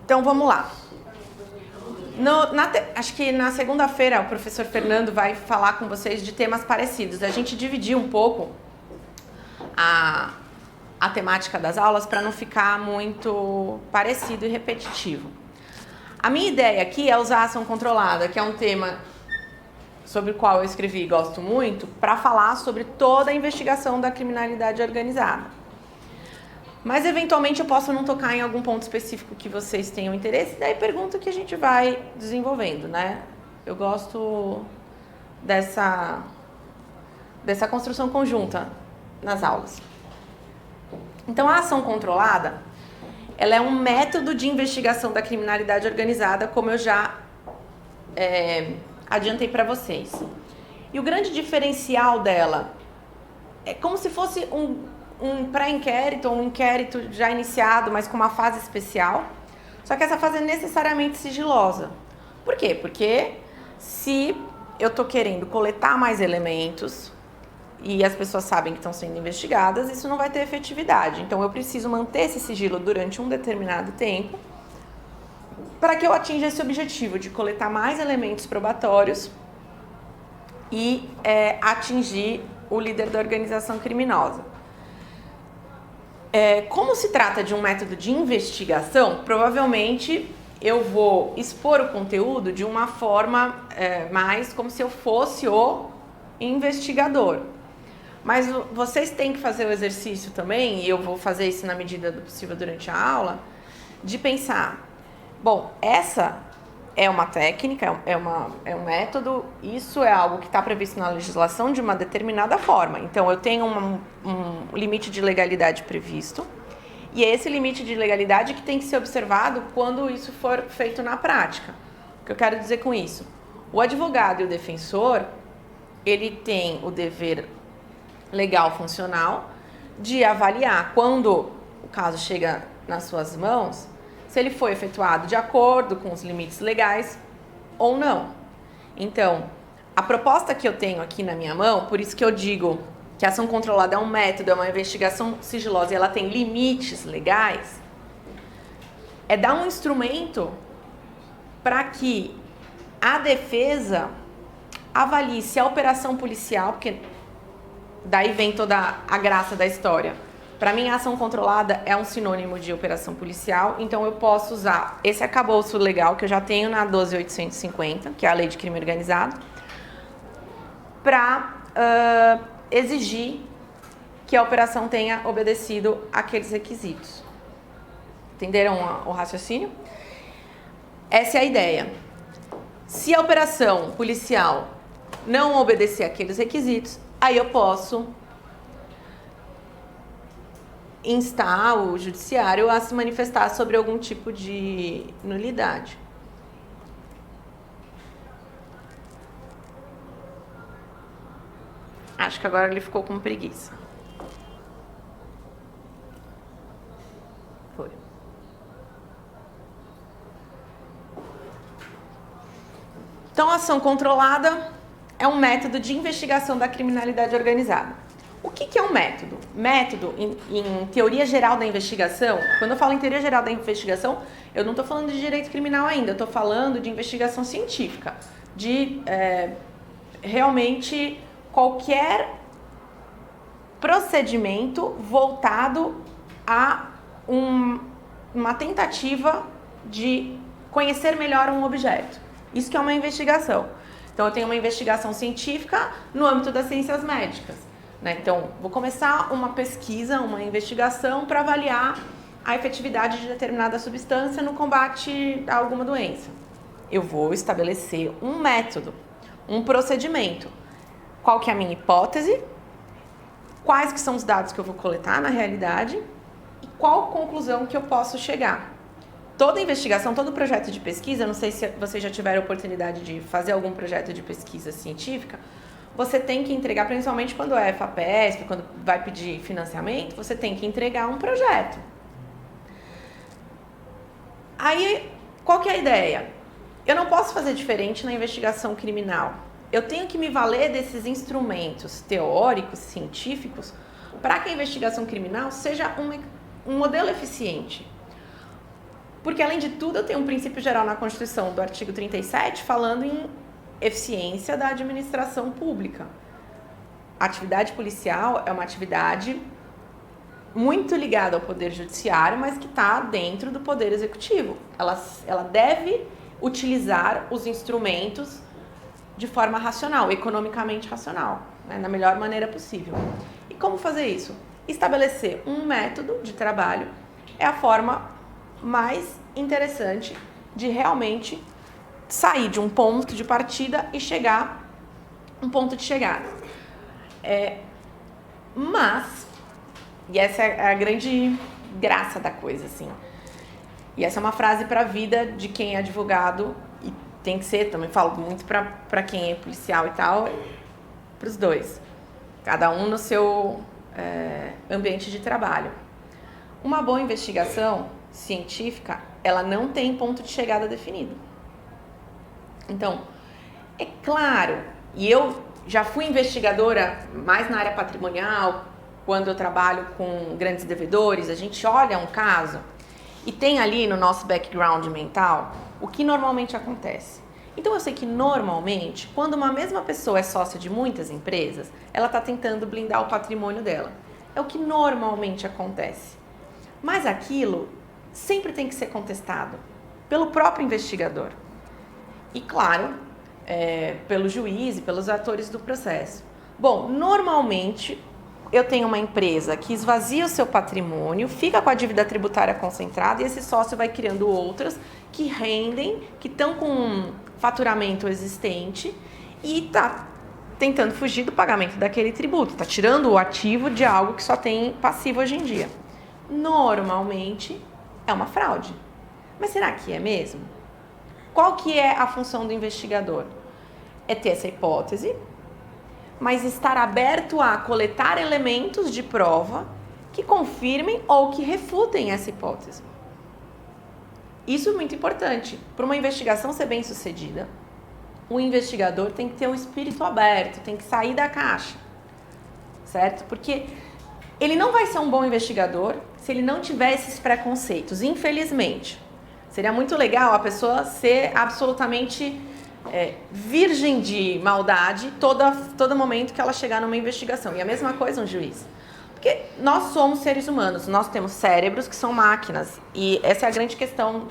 Então, vamos lá. Acho que na segunda-feira o professor Fernando vai falar com vocês de temas parecidos. A gente dividiu um pouco a temática das aulas para não ficar muito parecido e repetitivo. A minha ideia aqui é usar a ação controlada, que é um tema sobre o qual eu escrevi e gosto muito, para falar sobre toda a investigação da criminalidade organizada. Mas, eventualmente, eu posso não tocar em algum ponto específico que vocês tenham interesse, daí pergunta que a gente vai desenvolvendo, né? Eu gosto dessa construção conjunta nas aulas. Então, a ação controlada, ela é um método de investigação da criminalidade organizada, como eu já adiantei para vocês. E o grande diferencial dela é como se fosse um pré-inquérito, ou um inquérito já iniciado, mas com uma fase especial. Só que essa fase é necessariamente sigilosa. Por quê? Porque se eu estou querendo coletar mais elementos e as pessoas sabem que estão sendo investigadas, isso não vai ter efetividade. Então, eu preciso manter esse sigilo durante um determinado tempo para que eu atinja esse objetivo de coletar mais elementos probatórios e atingir o líder da organização criminosa. Como se trata de um método de investigação, provavelmente eu vou expor o conteúdo de uma forma mais como se eu fosse o investigador. Mas vocês têm que fazer o exercício também, e eu vou fazer isso na medida do possível durante a aula, de pensar, bom, essa é uma técnica, é um método, isso é algo que está previsto na legislação de uma determinada forma. Então, eu tenho um limite de legalidade previsto, e é esse limite de legalidade que tem que ser observado quando isso for feito na prática. O que eu quero dizer com isso? O advogado e o defensor, ele tem o dever legal funcional de avaliar quando o caso chega nas suas mãos, se ele foi efetuado de acordo com os limites legais ou não. Então, a proposta que eu tenho aqui na minha mão, por isso que eu digo que a ação controlada é um método, é uma investigação sigilosa e ela tem limites legais, é dar um instrumento para que a defesa avalie se a operação policial, porque daí vem toda a graça da história. Para mim, a ação controlada é um sinônimo de operação policial, então eu posso usar esse arcabouço legal que eu já tenho na 12.850, que é a Lei de Crime Organizado, para exigir que a operação tenha obedecido àqueles requisitos. Entenderam o raciocínio? Essa é a ideia. Se a operação policial não obedecer àqueles requisitos, aí eu posso instar o judiciário a se manifestar sobre algum tipo de nulidade. Acho que agora ele ficou com preguiça. Foi. Então, a ação controlada é um método de investigação da criminalidade organizada. O que é um método? Método, em teoria geral da investigação, quando eu falo em teoria geral da investigação, eu não estou falando de direito criminal ainda, eu estou falando de investigação científica, de realmente qualquer procedimento voltado a uma tentativa de conhecer melhor um objeto. Isso que é uma investigação. Então, eu tenho uma investigação científica no âmbito das ciências médicas, né? Então, vou começar uma pesquisa, uma investigação para avaliar a efetividade de determinada substância no combate a alguma doença. Eu vou estabelecer um método, um procedimento. Qual que é a minha hipótese? Quais que são os dados que eu vou coletar na realidade? E qual conclusão que eu posso chegar? Toda investigação, todo projeto de pesquisa, não sei se vocês já tiveram a oportunidade de fazer algum projeto de pesquisa científica, você tem que entregar, principalmente quando é FAPESP, quando vai pedir financiamento, você tem que entregar um projeto. Aí, qual que é a ideia? Eu não posso fazer diferente na investigação criminal. Eu tenho que me valer desses instrumentos teóricos, científicos, para que a investigação criminal seja um modelo eficiente. Porque, além de tudo, eu tenho um princípio geral na Constituição do artigo 37 falando em eficiência da administração pública. A atividade policial é uma atividade muito ligada ao Poder Judiciário, mas que está dentro do Poder Executivo. Ela deve utilizar os instrumentos de forma racional, economicamente racional, né, da melhor maneira possível. E como fazer isso? Estabelecer um método de trabalho é a forma mais interessante de realmente sair de um ponto de partida e chegar a um ponto de chegada. Mas, e essa é a grande graça da coisa, assim, e essa é uma frase para a vida de quem é advogado, e tem que ser, também falo muito para quem é policial e tal, para os dois, cada um no seu ambiente de trabalho. Uma boa investigação científica, ela não tem ponto de chegada definido. Então, é claro, e eu já fui investigadora mais na área patrimonial, quando eu trabalho com grandes devedores, a gente olha um caso e tem ali no nosso background mental o que normalmente acontece. Então eu sei que normalmente, quando uma mesma pessoa é sócia de muitas empresas, ela está tentando blindar o patrimônio dela. É o que normalmente acontece. Mas aquilo sempre tem que ser contestado pelo próprio investigador. E claro, pelo juiz e pelos atores do processo. Bom, normalmente eu tenho uma empresa que esvazia o seu patrimônio, fica com a dívida tributária concentrada e esse sócio vai criando outras que rendem, que estão com um faturamento existente e está tentando fugir do pagamento daquele tributo, está tirando o ativo de algo que só tem passivo hoje em dia. Normalmente é uma fraude. Mas será que é mesmo? Qual que é a função do investigador? É ter essa hipótese, mas estar aberto a coletar elementos de prova que confirmem ou que refutem essa hipótese. Isso é muito importante. Para uma investigação ser bem sucedida, o investigador tem que ter um espírito aberto, tem que sair da caixa, certo? Porque ele não vai ser um bom investigador se ele não tiver esses preconceitos, infelizmente. Seria muito legal a pessoa ser absolutamente virgem de maldade todo momento que ela chegar numa investigação. E a mesma coisa um juiz. Porque nós somos seres humanos, nós temos cérebros que são máquinas. E essa é a grande questão.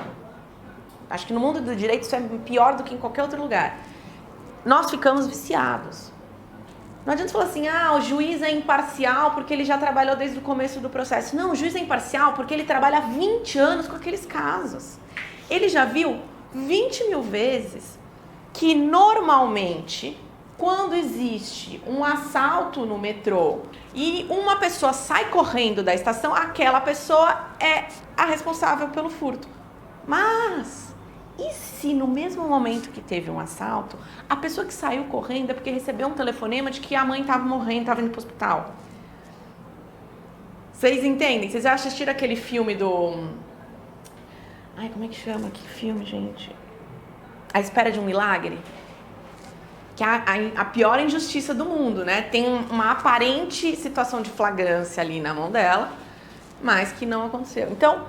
Acho que no mundo do direito isso é pior do que em qualquer outro lugar. Nós ficamos viciados. Não adianta falar assim, o juiz é imparcial porque ele já trabalhou desde o começo do processo. Não, o juiz é imparcial porque ele trabalha há 20 anos com aqueles casos. Ele já viu 20 mil vezes que normalmente, quando existe um assalto no metrô e uma pessoa sai correndo da estação, aquela pessoa é a responsável pelo furto. Mas, e se no mesmo momento que teve um assalto, a pessoa que saiu correndo é porque recebeu um telefonema de que a mãe estava morrendo, estava indo para o hospital? Vocês entendem? Vocês já assistiram aquele filme do... como é que chama? Que filme, gente? A Espera de um Milagre? Que é a pior injustiça do mundo, né? Tem uma aparente situação de flagrância ali na mão dela, mas que não aconteceu. Então,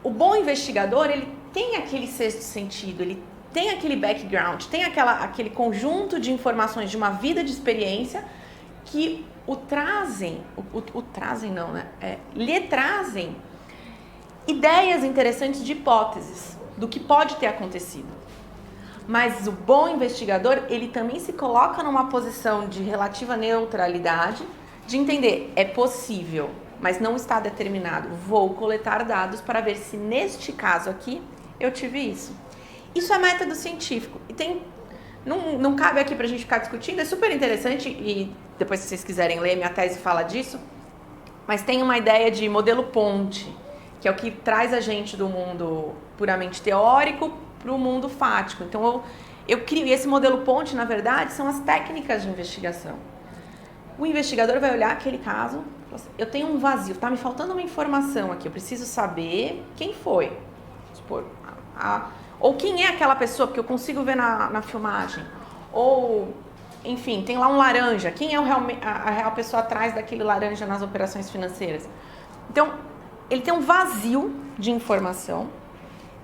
o bom investigador, ele tem aquele sexto sentido, ele tem aquele background, tem aquele conjunto de informações de uma vida de experiência que lhe trazem ideias interessantes de hipóteses do que pode ter acontecido. Mas o bom investigador, ele também se coloca numa posição de relativa neutralidade, de entender, é possível, mas não está determinado. Vou coletar dados para ver se neste caso aqui eu tive isso. Isso é método científico. E não cabe aqui para a gente ficar discutindo, é super interessante e depois se vocês quiserem ler, minha tese fala disso, mas tem uma ideia de modelo ponte, que é o que traz a gente do mundo puramente teórico para o mundo fático. Então, eu crio esse modelo ponte, na verdade, são as técnicas de investigação. O investigador vai olhar aquele caso, eu tenho um vazio, está me faltando uma informação aqui, eu preciso saber quem foi. Vamos supor, ou quem é aquela pessoa, porque eu consigo ver na filmagem. Ou, enfim, tem lá um laranja, quem é a real pessoa atrás daquele laranja nas operações financeiras. Então, ele tem um vazio de informação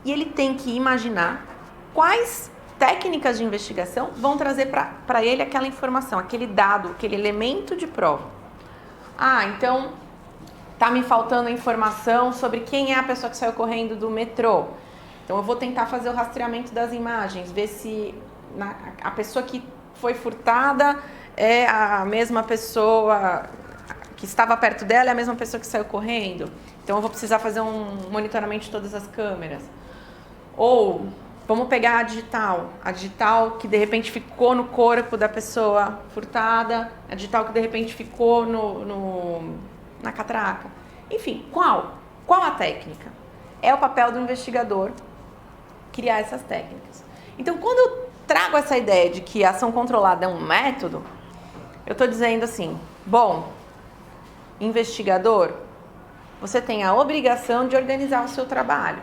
e ele tem que imaginar quais técnicas de investigação vão trazer para ele aquela informação, aquele dado, aquele elemento de prova. Ah, então tá me faltando informação sobre quem é a pessoa que saiu correndo do metrô. Então eu vou tentar fazer o rastreamento das imagens, ver se a pessoa que foi furtada é a mesma pessoa que estava perto dela, é a mesma pessoa que saiu correndo. Então eu vou precisar fazer um monitoramento de todas as câmeras. Ou vamos pegar a digital que de repente ficou no corpo da pessoa furtada, a digital que de repente ficou na catraca. Enfim, qual a técnica? É o papel do investigador criar essas técnicas. Então, quando eu trago essa ideia de que a ação controlada é um método, eu estou dizendo assim, bom, investigador, você tem a obrigação de organizar o seu trabalho.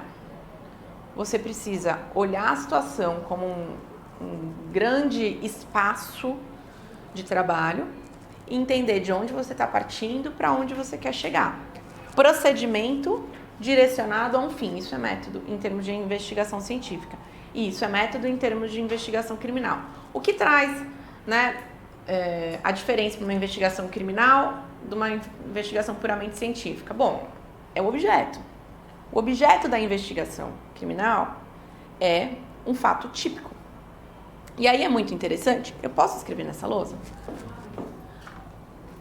Você precisa olhar a situação como um grande espaço de trabalho e entender de onde você está partindo para onde você quer chegar. Procedimento direcionado a um fim, isso é método em termos de investigação científica. E isso é método em termos de investigação criminal. O que traz, né, a diferença de uma investigação criminal de uma investigação puramente científica? Bom, é o objeto. O objeto da investigação criminal é um fato típico. E aí é muito interessante, eu posso escrever nessa lousa?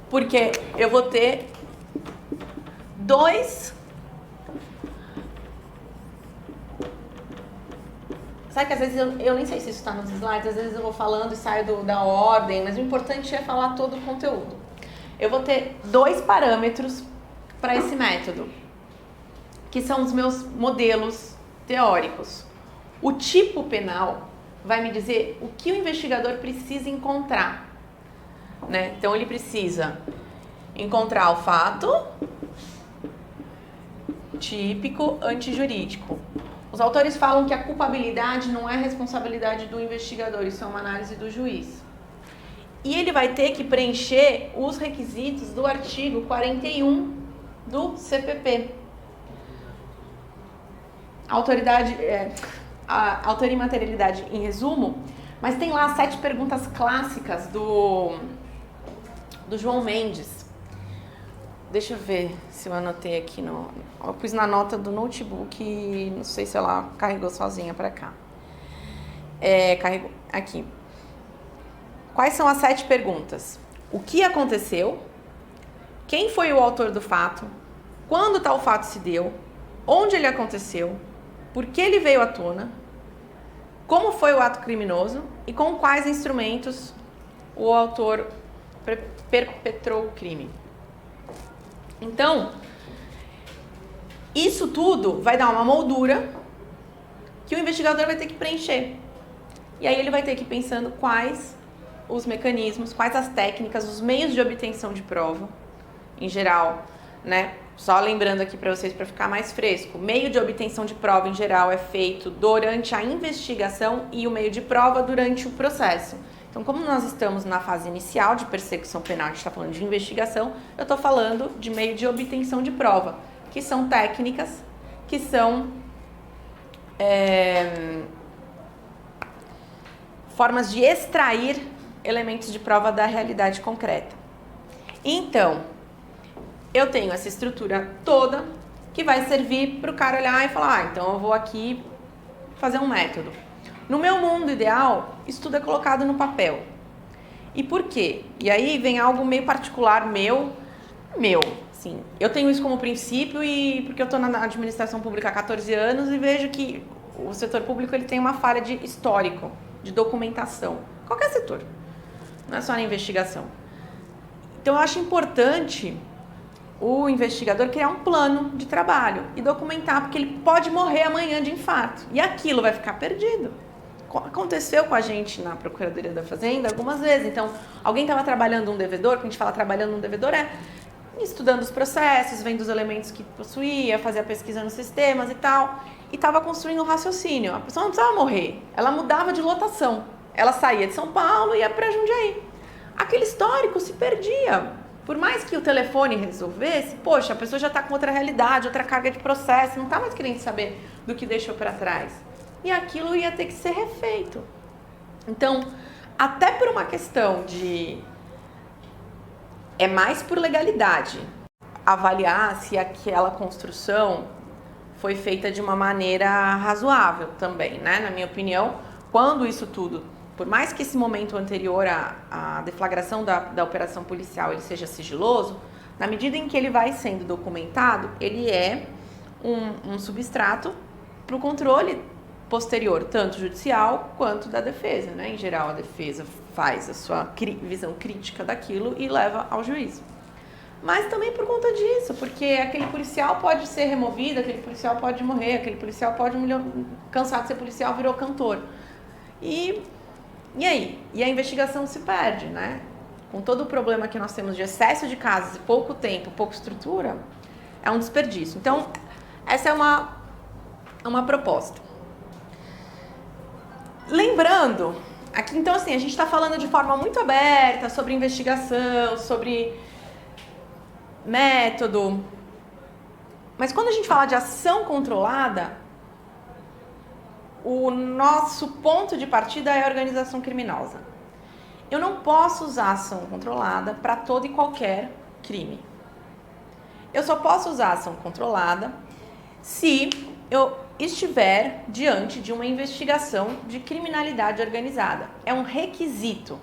Porque eu vou ter dois... Sabe que às vezes eu nem sei se isso está nos slides, às vezes eu vou falando e saio da ordem, mas o importante é falar todo o conteúdo. Eu vou ter dois parâmetros para esse método, que são os meus modelos teóricos. O tipo penal vai me dizer o que o investigador precisa encontrar, né? Então ele precisa encontrar o fato típico antijurídico. Os autores falam que a culpabilidade não é responsabilidade do investigador, isso é uma análise do juiz. E ele vai ter que preencher os requisitos do artigo 41 do CPP. A autoria e materialidade em resumo, mas tem lá 7 perguntas clássicas do João Mendes. Deixa eu ver se eu anotei aqui eu pus na nota do notebook e não sei se ela carregou sozinha para cá. Carregou aqui. Quais são as 7 perguntas? O que aconteceu? Quem foi o autor do fato? Quando tal fato se deu? Onde ele aconteceu? Por que ele veio à tona? Como foi o ato criminoso? E com quais instrumentos o autor perpetrou o crime? Então, isso tudo vai dar uma moldura que o investigador vai ter que preencher. E aí ele vai ter que ir pensando quais os mecanismos, quais as técnicas, os meios de obtenção de prova, em geral, né? Só lembrando aqui para vocês, para ficar mais fresco, o meio de obtenção de prova, em geral, é feito durante a investigação e o meio de prova durante o processo. Então, como nós estamos na fase inicial de persecução penal, a gente está falando de investigação, eu estou falando de meio de obtenção de prova, que são técnicas, que são formas de extrair elementos de prova da realidade concreta. Então, eu tenho essa estrutura toda que vai servir para o cara olhar e falar, então eu vou aqui fazer um método. No meu mundo ideal, isso tudo é colocado no papel. E por quê? E aí vem algo meio particular meu, assim, eu tenho isso como princípio e porque eu estou na administração pública há 14 anos e vejo que o setor público ele tem uma falha de histórico, de documentação. Qualquer setor, não é só na investigação. Então eu acho importante o investigador criar um plano de trabalho e documentar, porque ele pode morrer amanhã de infarto e aquilo vai ficar perdido. Aconteceu com a gente na Procuradoria da Fazenda algumas vezes. Então, alguém estava trabalhando um devedor, quando a gente fala trabalhando um devedor, estudando os processos, vendo os elementos que possuía, fazia pesquisa nos sistemas e tal, e estava construindo um raciocínio. A pessoa não precisava morrer, ela mudava de lotação. Ela saía de São Paulo e ia para Jundiaí. Aquele histórico se perdia. Por mais que o telefone resolvesse, poxa, a pessoa já está com outra realidade, outra carga de processo, não está mais querendo saber do que deixou para trás. E aquilo ia ter que ser refeito. Então, até por uma questão de... É mais por legalidade avaliar se aquela construção foi feita de uma maneira razoável também, né? Na minha opinião, quando isso tudo, por mais que esse momento anterior à deflagração da operação policial ele seja sigiloso, na medida em que ele vai sendo documentado, ele é um substrato para o controle posterior, tanto judicial quanto da defesa, né? Em geral, a defesa faz a sua visão crítica daquilo e leva ao juízo. Mas também por conta disso, porque aquele policial pode ser removido, aquele policial pode morrer, aquele policial pode, cansado de ser policial, virou cantor. E aí? E a investigação se perde, né? Com todo o problema que nós temos de excesso de casos e pouco tempo, pouca estrutura, é um desperdício. Então, essa é uma proposta. Lembrando, aqui então assim, a gente está falando de forma muito aberta sobre investigação, sobre método, mas quando a gente fala de ação controlada, o nosso ponto de partida é a organização criminosa. Eu não posso usar ação controlada para todo e qualquer crime. Eu só posso usar ação controlada se eu estiver diante de uma investigação de criminalidade organizada. É um requisito.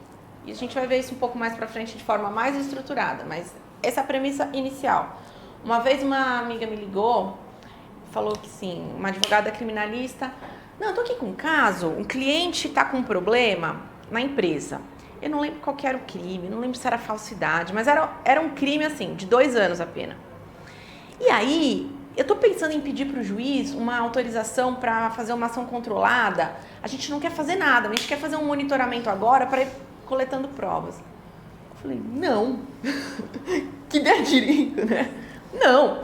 E a gente vai ver isso um pouco mais para frente de forma mais estruturada, mas essa é a premissa inicial. Uma vez uma amiga me ligou, falou que sim, uma advogada criminalista, não, eu tô aqui com um caso, um cliente tá com um problema na empresa. Eu não lembro qual que era o crime, não lembro se era falsidade, mas era um crime assim, de 2 anos apenas. E aí, eu tô pensando em pedir pro juiz uma autorização para fazer uma ação controlada. A gente não quer fazer nada, a gente quer fazer um monitoramento agora para ir coletando provas. Eu falei, não. Que der direito, né? Não.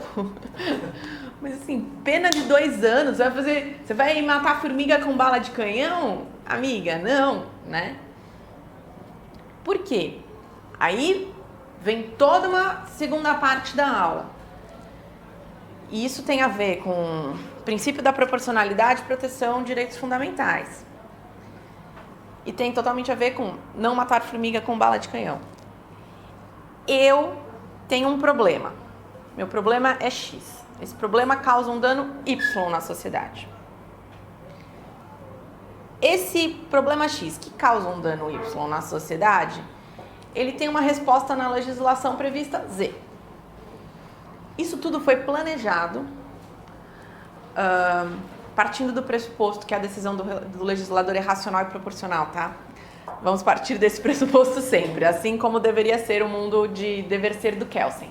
Mas assim, pena de 2 anos, você vai matar a formiga com bala de canhão? Amiga, não, né? Por quê? Aí vem toda uma segunda parte da aula. E isso tem a ver com o princípio da proporcionalidade e proteção de direitos fundamentais. E tem totalmente a ver com não matar formiga com bala de canhão. Eu tenho um problema. Meu problema é X. Esse problema causa um dano Y na sociedade. Esse problema X, que causa um dano Y na sociedade, ele tem uma resposta na legislação prevista Z. Isso tudo foi planejado, partindo do pressuposto que a decisão do legislador é racional e proporcional, tá? Vamos partir desse pressuposto sempre, assim como deveria ser o mundo de dever ser do Kelsen.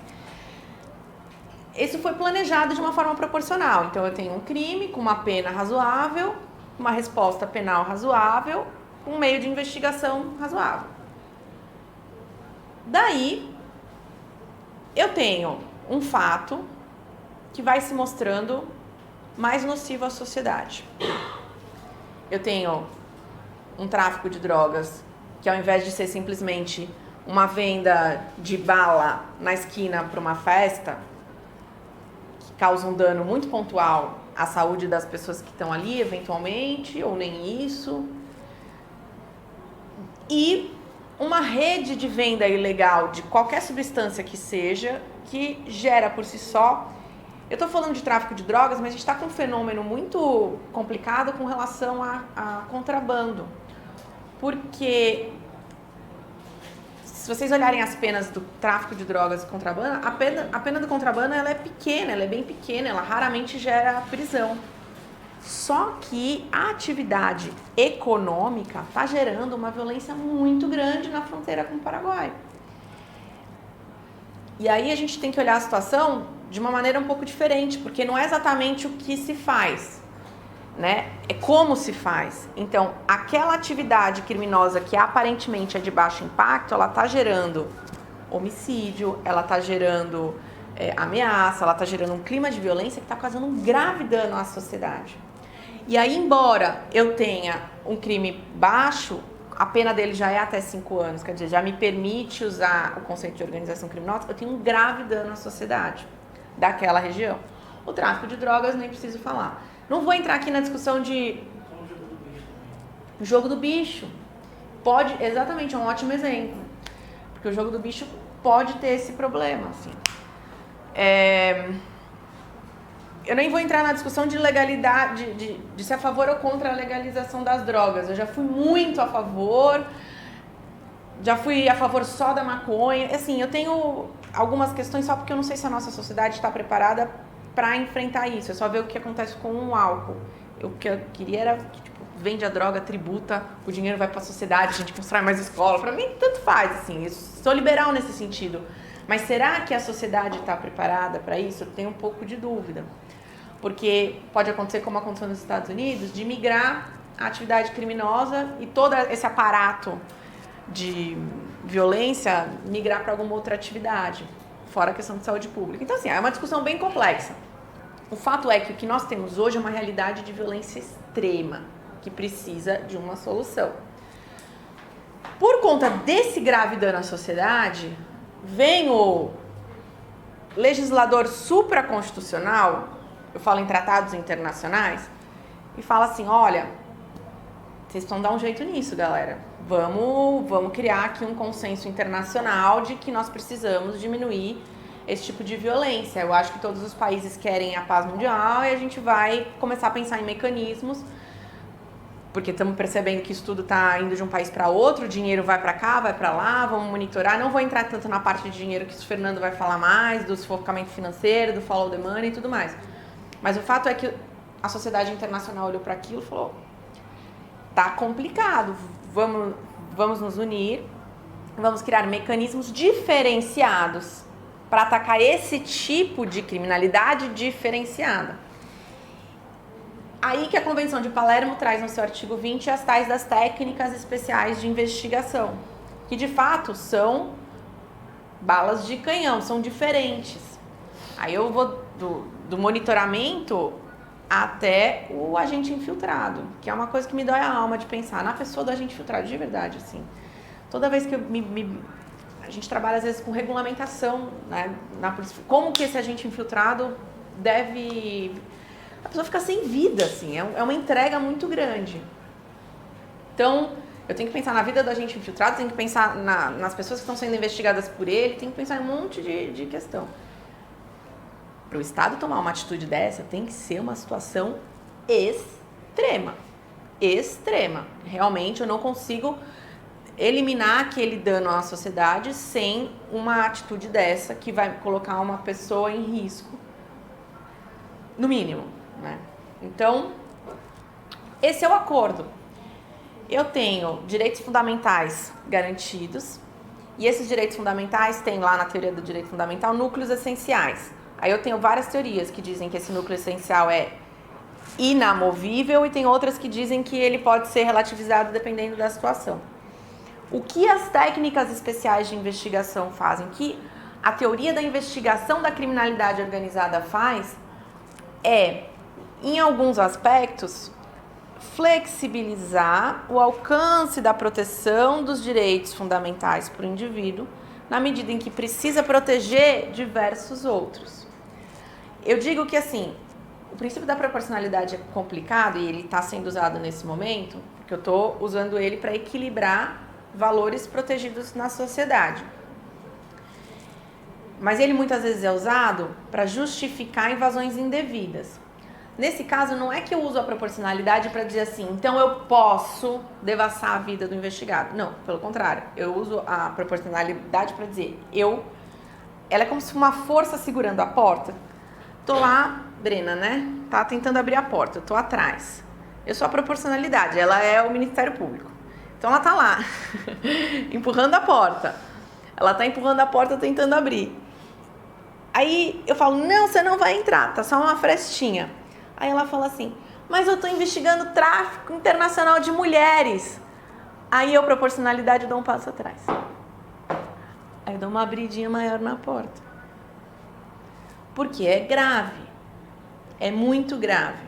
Isso foi planejado de uma forma proporcional. Então, eu tenho um crime com uma pena razoável, uma resposta penal razoável, um meio de investigação razoável. Daí, eu tenho um fato que vai se mostrando mais nocivo à sociedade. Eu tenho um tráfico de drogas que, ao invés de ser simplesmente uma venda de bala na esquina para uma festa, que causa um dano muito pontual à saúde das pessoas que estão ali, eventualmente, ou nem isso, e uma rede de venda ilegal de qualquer substância que seja, que gera por si só... Eu estou falando de tráfico de drogas, mas a gente está com um fenômeno muito complicado com relação a contrabando. Porque, se vocês olharem as penas do tráfico de drogas e contrabando, a pena do contrabando ela é pequena, ela é bem pequena, ela raramente gera prisão. Só que a atividade econômica está gerando uma violência muito grande na fronteira com o Paraguai. E aí a gente tem que olhar a situação de uma maneira um pouco diferente, porque não é exatamente o que se faz, né? É como se faz. Então, aquela atividade criminosa que aparentemente é de baixo impacto, ela está gerando homicídio, ela está gerando ameaça, ela está gerando um clima de violência que está causando um grave dano à sociedade. E aí, embora eu tenha um crime baixo, a pena dele já é até 5 anos, quer dizer, já me permite usar o conceito de organização criminosa, eu tenho um grave dano à sociedade daquela região. O tráfico de drogas, nem preciso falar. Não vou entrar aqui na discussão de jogo do bicho. Pode, exatamente, é um ótimo exemplo. Porque o jogo do bicho pode ter esse problema, assim. Eu nem vou entrar na discussão de legalidade, de ser a favor ou contra a legalização das drogas. Eu já fui muito a favor, já fui a favor só da maconha. Assim, eu tenho algumas questões só porque eu não sei se a nossa sociedade está preparada para enfrentar isso. É só ver o que acontece com o álcool. O que eu queria era que, tipo, vende a droga, tributa, o dinheiro vai para a sociedade, a gente constrói mais escola. Para mim, tanto faz, assim. Eu sou liberal nesse sentido. Mas será que a sociedade está preparada para isso? Eu tenho um pouco de dúvida. Porque pode acontecer, como aconteceu nos Estados Unidos, de migrar a atividade criminosa e todo esse aparato de violência migrar para alguma outra atividade, fora a questão de saúde pública. Então, assim, é uma discussão bem complexa. O fato é que o que nós temos hoje é uma realidade de violência extrema, que precisa de uma solução. Por conta desse grave dano à sociedade, vem o legislador supraconstitucional, eu falo em tratados internacionais, e fala assim, olha, vocês precisam dar um jeito nisso, galera. Vamos criar aqui um consenso internacional de que nós precisamos diminuir esse tipo de violência. Eu acho que todos os países querem a paz mundial e a gente vai começar a pensar em mecanismos, porque estamos percebendo que isso tudo está indo de um país para outro, o dinheiro vai para cá, vai para lá, vamos monitorar. Não vou entrar tanto na parte de dinheiro que o Fernando vai falar mais, do sufocamento financeiro, do follow the money e tudo mais. Mas o fato é que a sociedade internacional olhou para aquilo e falou, tá complicado, vamos nos unir, vamos criar mecanismos diferenciados para atacar esse tipo de criminalidade diferenciada. Aí que a Convenção de Palermo traz no seu artigo 20 as tais das técnicas especiais de investigação, que de fato são balas de canhão, são diferentes. Aí eu vou do monitoramento até o agente infiltrado, que é uma coisa que me dói a alma de pensar na pessoa do agente infiltrado, de verdade, assim. Toda vez que a gente trabalha, às vezes, com regulamentação, né, como que esse agente infiltrado deve... A pessoa fica sem vida, assim, é uma entrega muito grande. Então, eu tenho que pensar na vida do agente infiltrado, tenho que pensar nas pessoas que estão sendo investigadas por ele, tenho que pensar em um monte de questão. Para o Estado tomar uma atitude dessa, tem que ser uma situação extrema. Extrema. Realmente, eu não consigo eliminar aquele dano à sociedade sem uma atitude dessa que vai colocar uma pessoa em risco, no mínimo, né? Então, esse é o acordo. Eu tenho direitos fundamentais garantidos e esses direitos fundamentais têm lá na teoria do direito fundamental núcleos essenciais. Aí eu tenho várias teorias que dizem que esse núcleo essencial é inamovível e tem outras que dizem que ele pode ser relativizado dependendo da situação. O que as técnicas especiais de investigação fazem, que a teoria da investigação da criminalidade organizada faz, é, em alguns aspectos, flexibilizar o alcance da proteção dos direitos fundamentais para o indivíduo, na medida em que precisa proteger diversos outros. Eu digo que, assim, o princípio da proporcionalidade é complicado e ele está sendo usado nesse momento, porque eu estou usando ele para equilibrar valores protegidos na sociedade. Mas ele muitas vezes é usado para justificar invasões indevidas. Nesse caso, não é que eu uso a proporcionalidade para dizer assim, então eu posso devassar a vida do investigado. Não, pelo contrário. Eu uso a proporcionalidade para dizer, ela é como se fosse uma força segurando a porta. Tô lá, Brena, né? Tá tentando abrir a porta, eu tô atrás. Eu sou a proporcionalidade, ela é o Ministério Público. Então ela tá lá, empurrando a porta. Ela tá empurrando a porta tentando abrir. Aí eu falo, não, você não vai entrar, tá só uma frestinha. Aí ela fala assim, mas eu tô investigando tráfico internacional de mulheres. Aí eu, proporcionalidade, dou um passo atrás. Aí eu dou uma abridinha maior na porta. Porque é grave. É muito grave.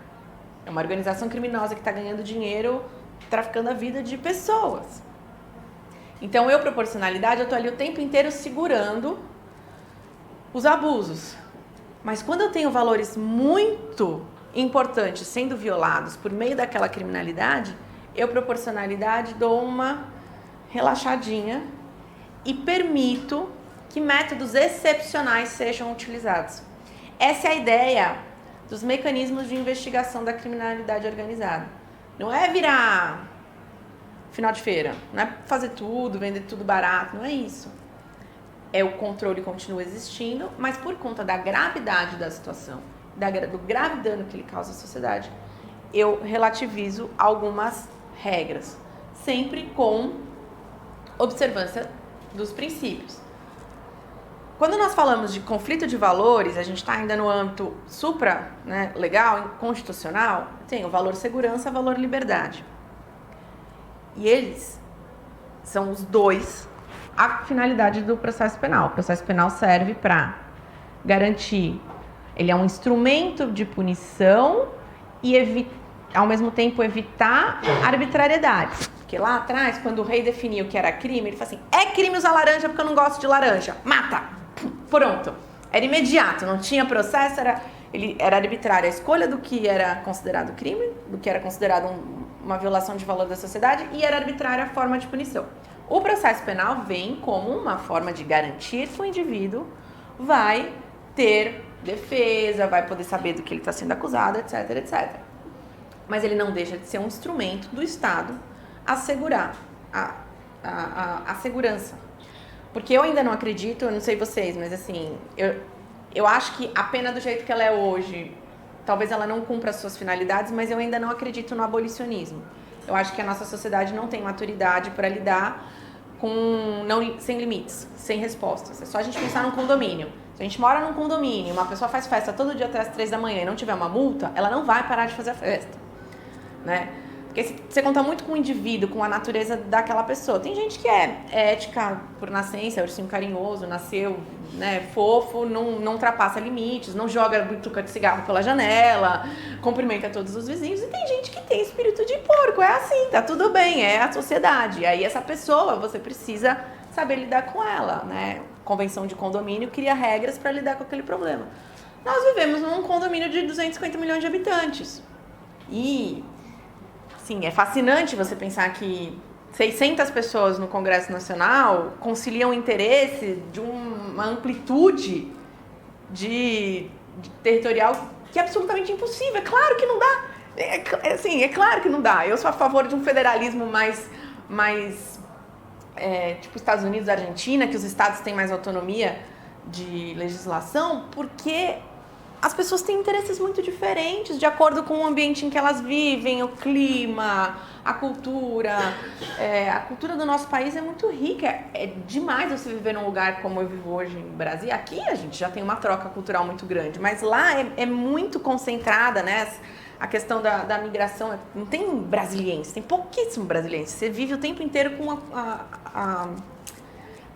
É uma organização criminosa que está ganhando dinheiro traficando a vida de pessoas. Então, proporcionalidade, eu estou ali o tempo inteiro segurando os abusos. Mas quando eu tenho valores muito importantes sendo violados por meio daquela criminalidade, proporcionalidade, dou uma relaxadinha e permito que métodos excepcionais sejam utilizados. Essa é a ideia dos mecanismos de investigação da criminalidade organizada. Não é virar final de feira, não é fazer tudo, vender tudo barato, não é isso. O controle continua existindo, mas por conta da gravidade da situação, do grave dano que ele causa à sociedade, eu relativizo algumas regras, sempre com observância dos princípios. Quando nós falamos de conflito de valores, a gente está ainda no âmbito legal, constitucional, tem o valor segurança e o valor liberdade. E eles são os dois a finalidade do processo penal. O processo penal serve para garantir, ele é um instrumento de punição e ao mesmo tempo evitar arbitrariedades. Porque lá atrás, quando o rei definiu o que era crime, ele falou assim, é crime usar laranja porque eu não gosto de laranja, mata, pronto. Era imediato, não tinha processo, era arbitrária a escolha do que era considerado crime, do que era considerado uma violação de valor da sociedade, e era arbitrária a forma de punição. O processo penal vem como uma forma de garantir que o indivíduo vai ter defesa, vai poder saber do que ele está sendo acusado, etc, etc. Mas ele não deixa de ser um instrumento do Estado assegurar a segurança. Porque eu ainda não acredito, eu não sei vocês, mas assim, eu acho que a pena do jeito que ela é hoje, talvez ela não cumpra as suas finalidades, mas eu ainda não acredito no abolicionismo. Eu acho que a nossa sociedade não tem maturidade para lidar sem limites, sem respostas. É só a gente pensar num condomínio. Se a gente mora num condomínio, uma pessoa faz festa todo dia até as 3 da manhã e não tiver uma multa, ela não vai parar de fazer a festa, né? Porque você conta muito com o indivíduo, com a natureza daquela pessoa. Tem gente que é ética por nascença, é ursinho carinhoso, nasceu, né, fofo, não ultrapassa limites, não joga bituca de cigarro pela janela, cumprimenta todos os vizinhos. E tem gente que tem espírito de porco, é assim, tá tudo bem, é a sociedade. E aí essa pessoa, você precisa saber lidar com ela, né? Convenção de condomínio cria regras para lidar com aquele problema. Nós vivemos num condomínio de 250 milhões de habitantes. E sim, é fascinante você pensar que 600 pessoas no Congresso Nacional conciliam o interesse de uma amplitude de territorial que é absolutamente impossível. É claro que não dá. É claro que não dá. Eu sou a favor de um federalismo mais tipo Estados Unidos, Argentina, que os estados têm mais autonomia de legislação, porque as pessoas têm interesses muito diferentes, de acordo com o ambiente em que elas vivem, o clima, a cultura. A cultura do nosso país é muito rica. É demais você viver num lugar como eu vivo hoje em Brasília. Aqui a gente já tem uma troca cultural muito grande, mas lá é muito concentrada, né? A questão da migração, não tem brasiliense, tem pouquíssimo brasiliense. Você vive o tempo inteiro com a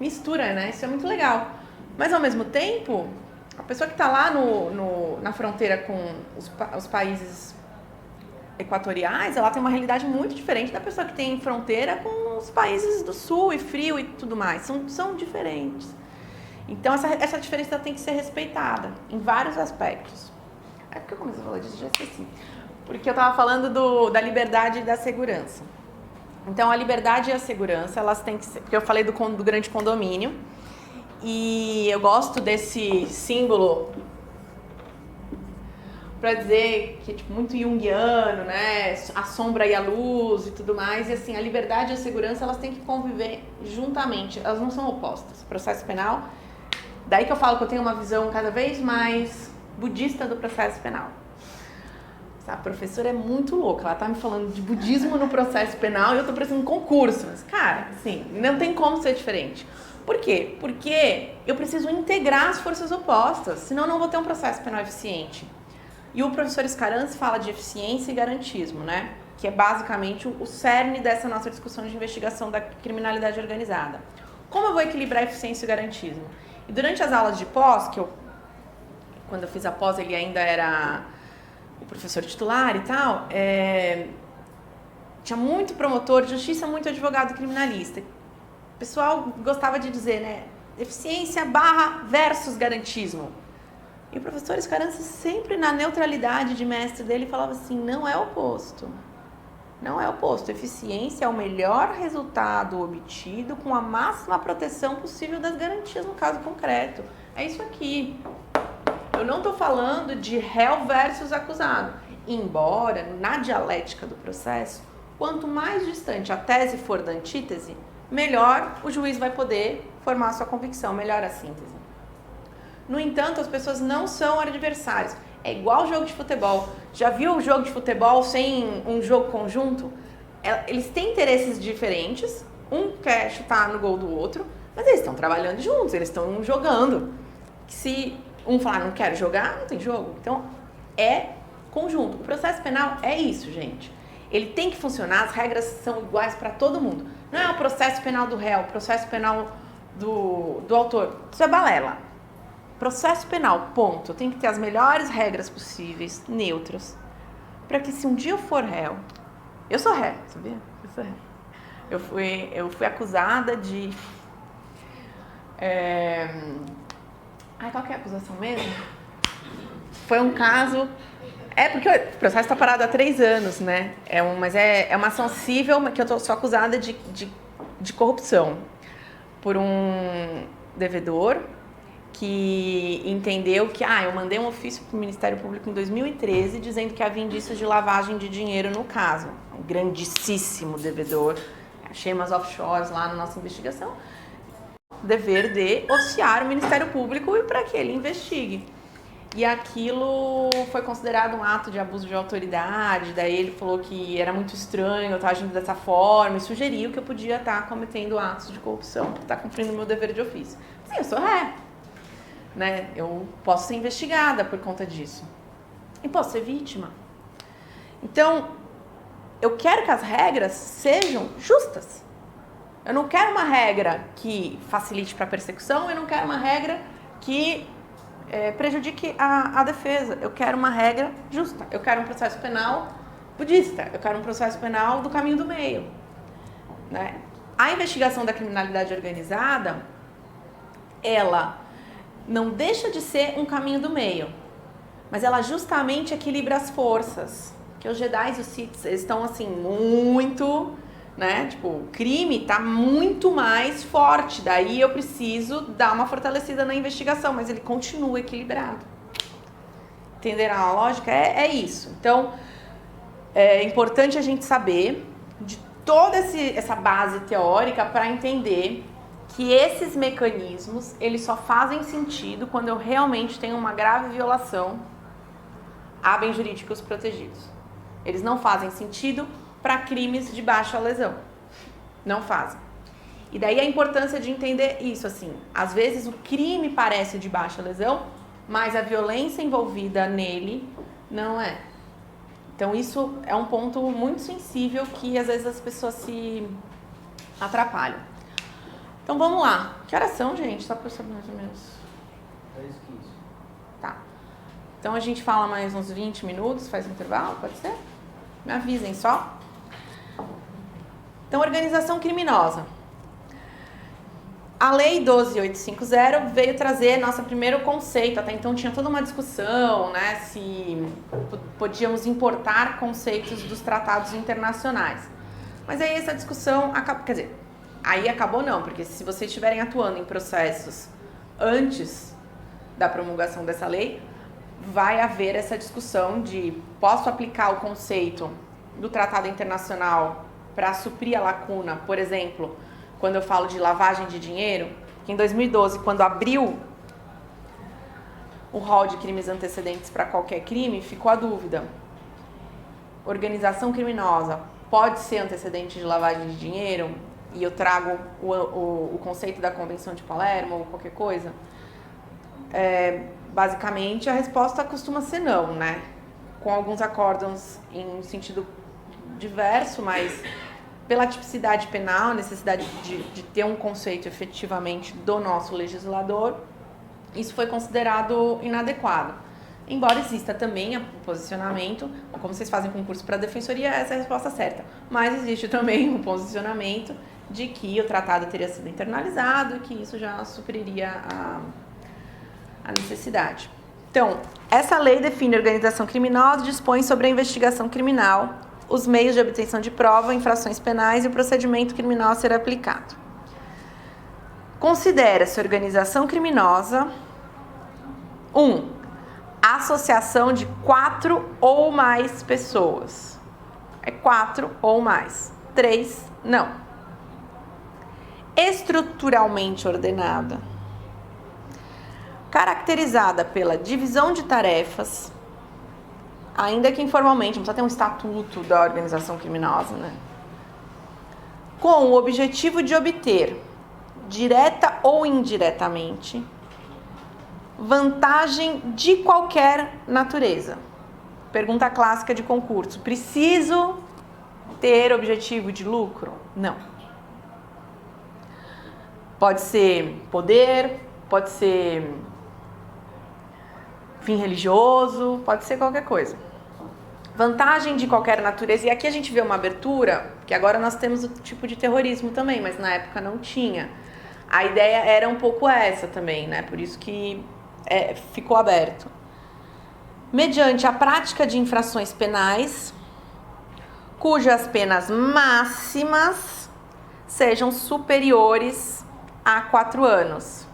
mistura, né? Isso é muito legal. Mas ao mesmo tempo, a pessoa que está lá na fronteira com os países equatoriais, ela tem uma realidade muito diferente da pessoa que tem fronteira com os países do sul e frio e tudo mais. São diferentes. Então, essa diferença tem que ser respeitada em vários aspectos. É porque eu comecei a falar disso, já esqueci. Porque eu estava falando da liberdade e da segurança. Então, a liberdade e a segurança, elas têm que ser... Porque eu falei do grande condomínio. E eu gosto desse símbolo para dizer que é tipo, muito junguiano, né? A sombra e a luz e tudo mais. E assim, a liberdade e a segurança, elas têm que conviver juntamente. Elas não são opostas. O processo penal, daí que eu falo que eu tenho uma visão cada vez mais budista do processo penal. A professora é muito louca, ela tá me falando de budismo no processo penal e eu tô parecendo um concurso. Mas, cara, assim, não tem como ser diferente. Por quê? Porque eu preciso integrar as forças opostas, senão eu não vou ter um processo penal eficiente. E o professor Scaranzi fala de eficiência e garantismo, né? Que é basicamente o cerne dessa nossa discussão de investigação da criminalidade organizada. Como eu vou equilibrar eficiência e garantismo? E durante as aulas de pós, quando eu fiz a pós ele ainda era o professor titular e tal, tinha muito promotor de justiça, muito advogado criminalista. O pessoal gostava de dizer, né? Eficiência barra versus garantismo. E o professor Escarança sempre na neutralidade de mestre dele falava assim, não é oposto. Não é oposto. Eficiência é o melhor resultado obtido com a máxima proteção possível das garantias no caso concreto. É isso aqui. Eu não estou falando de réu versus acusado. Embora, na dialética do processo, quanto mais distante a tese for da antítese, melhor o juiz vai poder formar a sua convicção, melhor a síntese. No entanto, as pessoas não são adversários. É igual jogo de futebol. Já viu o jogo de futebol sem um jogo conjunto? Eles têm interesses diferentes. Um quer chutar no gol do outro, mas eles estão trabalhando juntos, eles estão jogando. Se um falar não quero jogar, não tem jogo. Então, é conjunto. O processo penal é isso, gente. Ele tem que funcionar, as regras são iguais para todo mundo. Não é o processo penal do réu, o processo penal do autor. Isso é balela. Processo penal, ponto. Tem que ter as melhores regras possíveis, neutras, para que se um dia eu for réu... Eu sou ré, sabia? Eu sou ré. Eu fui acusada de... qual que é a acusação mesmo? Foi um caso... porque o processo está parado há 3 anos, né? Mas é uma ação civil que eu sou acusada de corrupção por um devedor que entendeu que eu mandei um ofício para o Ministério Público em 2013 dizendo que havia indícios de lavagem de dinheiro no caso. Um grandíssimo devedor. Achei umas offshores lá na nossa investigação. Dever de oficiar o Ministério Público para que ele investigue. E aquilo foi considerado um ato de abuso de autoridade, daí ele falou que era muito estranho eu estar agindo dessa forma e sugeriu que eu podia estar cometendo atos de corrupção, por estar cumprindo o meu dever de ofício. Sim, eu sou ré, né? Eu posso ser investigada por conta disso. E posso ser vítima. Então, eu quero que as regras sejam justas. Eu não quero uma regra que facilite para a persecução, eu não quero uma regra que prejudique a defesa. Eu quero uma regra justa. Eu quero um processo penal budista. Eu quero um processo penal do caminho do meio. Né? A investigação da criminalidade organizada, ela não deixa de ser um caminho do meio, mas ela justamente equilibra as forças. Que os Jedi e os Sith estão assim muito... Né? Tipo, o crime tá muito mais forte, daí eu preciso dar uma fortalecida na investigação, mas ele continua equilibrado. Entenderam a lógica? É isso. Então, é importante a gente saber de toda essa base teórica para entender que esses mecanismos, eles só fazem sentido quando eu realmente tenho uma grave violação a bens jurídicos protegidos. Eles não fazem sentido para crimes de baixa lesão. Não fazem. E daí a importância de entender isso, assim. Às vezes o crime parece de baixa lesão, mas a violência envolvida nele não é. Então isso é um ponto muito sensível que às vezes as pessoas se atrapalham. Então vamos lá. Que horas são, gente? Só para eu saber mais ou menos. 10h15. Tá. Então a gente fala mais uns 20 minutos, faz um intervalo, pode ser? Me avisem só. Então, organização criminosa. A Lei 12.850 veio trazer nosso primeiro conceito. Até então tinha toda uma discussão, né, se podíamos importar conceitos dos tratados internacionais. Mas aí essa discussão acabou, quer dizer, aí acabou não, porque se vocês estiverem atuando em processos antes da promulgação dessa lei, vai haver essa discussão de posso aplicar o conceito do tratado internacional para suprir a lacuna, por exemplo, quando eu falo de lavagem de dinheiro, que em 2012, quando abriu o rol de crimes antecedentes para qualquer crime, ficou a dúvida. Organização criminosa pode ser antecedente de lavagem de dinheiro? E eu trago o conceito da Convenção de Palermo ou qualquer coisa? Basicamente, a resposta costuma ser não, né? Com alguns acórdãos em sentido diverso, mas pela tipicidade penal, necessidade de ter um conceito efetivamente do nosso legislador, isso foi considerado inadequado. Embora exista também o posicionamento, como vocês fazem concurso para a defensoria, essa é a resposta certa. Mas existe também um posicionamento de que o tratado teria sido internalizado e que isso já supriria a necessidade. Então, essa lei define a organização criminosa e dispõe sobre a investigação criminal, os meios de obtenção de prova, infrações penais e o procedimento criminal a ser aplicado. Considera-se organização criminosa 1. Associação de 4 ou mais pessoas. É 4 ou mais. 3, não. Estruturalmente ordenada. Caracterizada pela divisão de tarefas, ainda que informalmente, não precisa ter um estatuto da organização criminosa, né? Com o objetivo de obter, direta ou indiretamente, vantagem de qualquer natureza. Pergunta clássica de concurso. Preciso ter objetivo de lucro? Não. Pode ser poder, pode ser fim religioso, pode ser qualquer coisa. Vantagem de qualquer natureza. E aqui a gente vê uma abertura, que agora nós temos o tipo de terrorismo também, mas na época não tinha. A ideia era um pouco essa também, né? Por isso que ficou aberto. Mediante a prática de infrações penais, cujas penas máximas sejam superiores a 4 anos.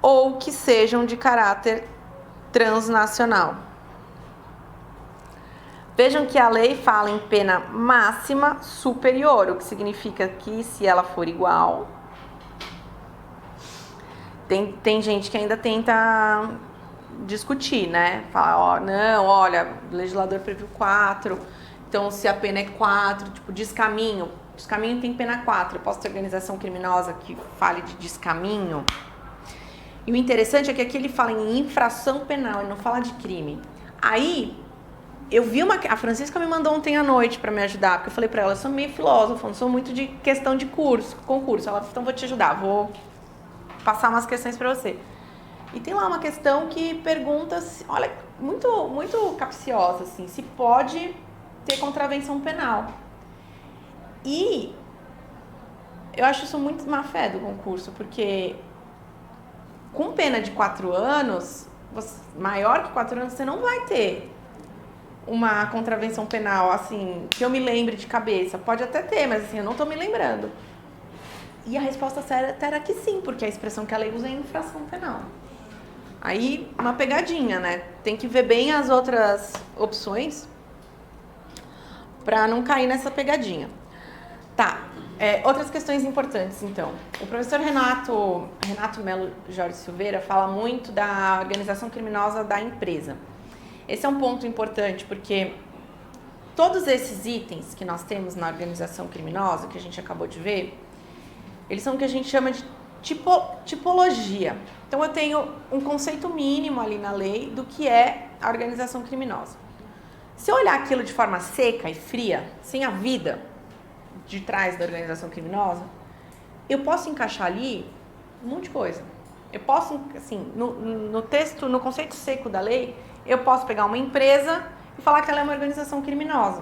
Ou que sejam de caráter transnacional. Vejam que a lei fala em pena máxima superior, o que significa que se ela for igual... Tem gente que ainda tenta discutir, né? Fala, ó, não, olha, o legislador previu 4, então se a pena é 4, tipo, descaminho tem pena 4, eu posso ter organização criminosa que fale de descaminho? E o interessante é que aqui ele fala em infração penal, ele não fala de crime. Aí, eu vi a Francisca me mandou ontem à noite para me ajudar, porque eu falei para ela, eu sou meio filósofa, não sou muito de questão de concurso. Ela falou, então vou te ajudar, vou passar umas questões para você. E tem lá uma questão que pergunta, olha, muito, muito capciosa, assim, se pode ter contravenção penal. E eu acho isso muito má fé do concurso, porque com pena de 4 anos, maior que 4 anos, você não vai ter uma contravenção penal, assim, que eu me lembre de cabeça. Pode até ter, mas assim, eu não tô me lembrando. E a resposta certa era que sim, porque a expressão que a lei usa é infração penal. Aí, uma pegadinha, né? Tem que ver bem as outras opções para não cair nessa pegadinha. Tá, outras questões importantes, então. O professor Renato Melo Jorge Silveira fala muito da organização criminosa da empresa. Esse é um ponto importante, porque todos esses itens que nós temos na organização criminosa, que a gente acabou de ver, eles são o que a gente chama de tipologia. Então, eu tenho um conceito mínimo ali na lei do que é a organização criminosa. Se eu olhar aquilo de forma seca e fria, sem a vida de trás da organização criminosa, eu posso encaixar ali um monte de coisa. Eu posso, assim, no texto, no conceito seco da lei, eu posso pegar uma empresa e falar que ela é uma organização criminosa.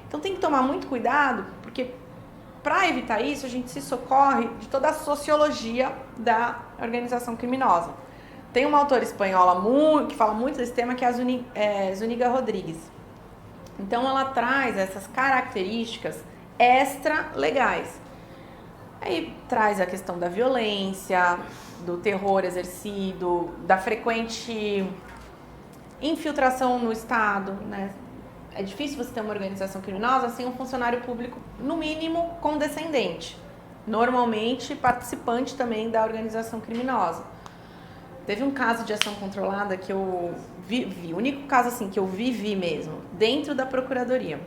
Então, tem que tomar muito cuidado, porque para evitar isso, a gente se socorre de toda a sociologia da organização criminosa. Tem uma autora espanhola que fala muito desse tema, que é a Zúñiga Rodrigues. Então, ela traz essas características extra-legais. Aí traz a questão da violência, do terror exercido, da frequente infiltração no Estado, né? É difícil você ter uma organização criminosa sem um funcionário público, no mínimo, condescendente. Normalmente, participante também da organização criminosa. Teve um caso de ação controlada que eu vi, o único caso assim que eu vivi mesmo, dentro da Procuradoria.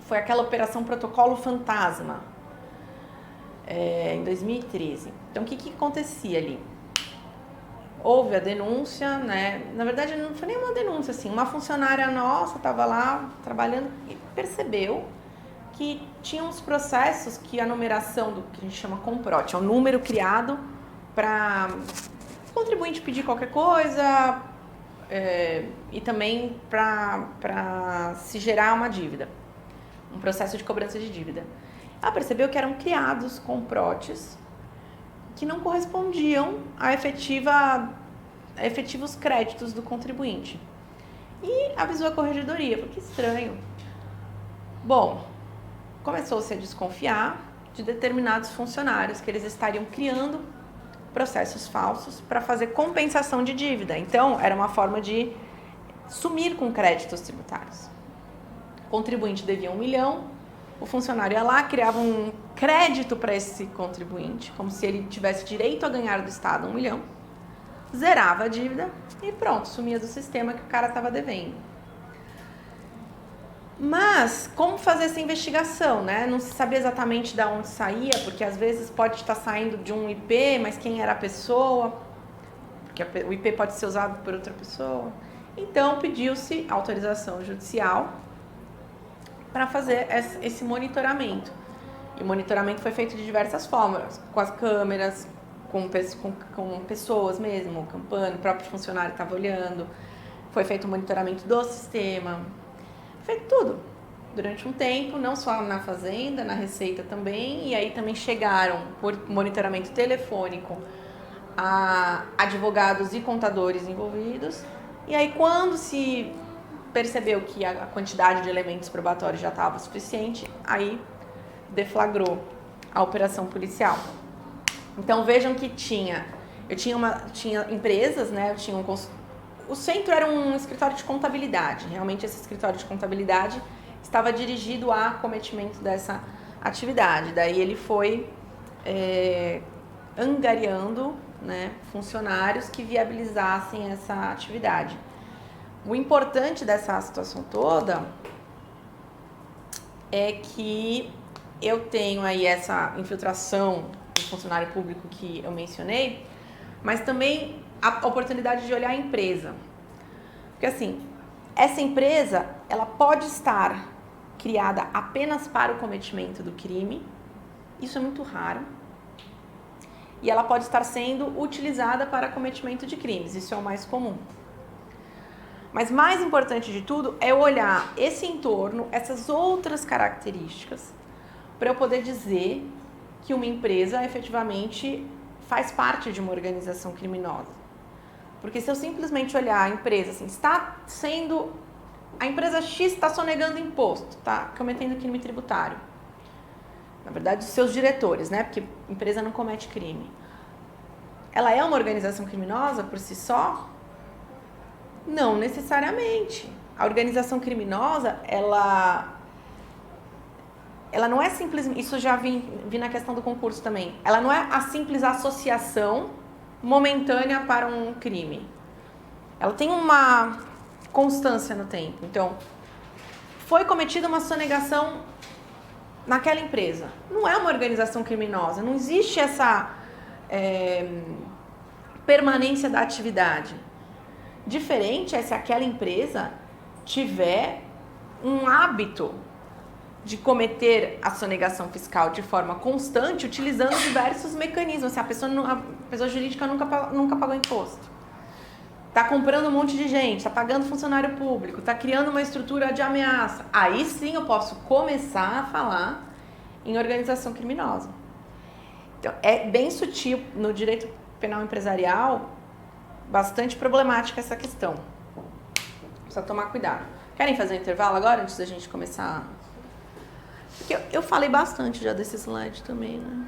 Foi aquela Operação Protocolo Fantasma, em 2013. Então, o que acontecia ali? Houve a denúncia, né? Na verdade, não foi nem uma denúncia, assim. Uma funcionária nossa estava lá trabalhando e percebeu que tinha uns processos que a numeração do que a gente chama COMPROT, é um número criado para o contribuinte pedir qualquer coisa e também para se gerar uma dívida. um processo de cobrança de dívida. Ela percebeu que eram criados comprotes que não correspondiam a efetivos créditos do contribuinte. E avisou a corregedoria, falou que estranho. Bom, começou-se a desconfiar de determinados funcionários que eles estariam criando processos falsos para fazer compensação de dívida. Então, era uma forma de sumir com créditos tributários. O contribuinte devia 1 milhão, o funcionário ia lá, criava um crédito para esse contribuinte, como se ele tivesse direito a ganhar do Estado 1 milhão, zerava a dívida e pronto, sumia do sistema que o cara estava devendo. Mas, como fazer essa investigação, né? Não se sabia exatamente de onde saía, porque às vezes pode estar saindo de um IP, mas quem era a pessoa, porque o IP pode ser usado por outra pessoa. Então, pediu-se autorização judicial para fazer esse monitoramento. E o monitoramento foi feito de diversas formas, com as câmeras, com pessoas mesmo, o próprio funcionário estava olhando, foi feito o monitoramento do sistema, feito tudo durante um tempo, não só na Fazenda, na Receita também, e aí também chegaram por monitoramento telefônico a advogados e contadores envolvidos, e aí quando se percebeu que a quantidade de elementos probatórios já estava suficiente, aí deflagrou a operação policial. Então vejam que tinha empresas, né? O centro era um escritório de contabilidade. Realmente esse escritório de contabilidade estava dirigido a cometimento dessa atividade. Daí ele foi angariando, né, funcionários que viabilizassem essa atividade. O importante dessa situação toda é que eu tenho aí essa infiltração do funcionário público que eu mencionei, mas também a oportunidade de olhar a empresa. Porque assim, essa empresa, ela pode estar criada apenas para o cometimento do crime, isso é muito raro, e ela pode estar sendo utilizada para cometimento de crimes, isso é o mais comum. Mas mais importante de tudo é olhar esse entorno, essas outras características, para eu poder dizer que uma empresa efetivamente faz parte de uma organização criminosa. Porque se eu simplesmente olhar a empresa, assim, a empresa X está sonegando imposto, está cometendo crime tributário. Na verdade, os seus diretores, né? Porque a empresa não comete crime. Ela é uma organização criminosa por si só? Não necessariamente. A organização criminosa, ela não é simplesmente, isso já vi na questão do concurso também, ela não é a simples associação momentânea para um crime. Ela tem uma constância no tempo. Então, foi cometida uma sonegação naquela empresa. Não é uma organização criminosa, não existe essa permanência da atividade. Diferente é se aquela empresa tiver um hábito de cometer a sonegação fiscal de forma constante, utilizando diversos mecanismos. Se a pessoa jurídica nunca pagou imposto, está comprando um monte de gente, está pagando funcionário público, está criando uma estrutura de ameaça, aí sim eu posso começar a falar em organização criminosa. Então, é bem sutil no direito penal empresarial, bastante problemática essa questão. Precisa tomar cuidado. Querem fazer um intervalo agora, antes da gente começar? Porque eu falei bastante já desse slide também, né?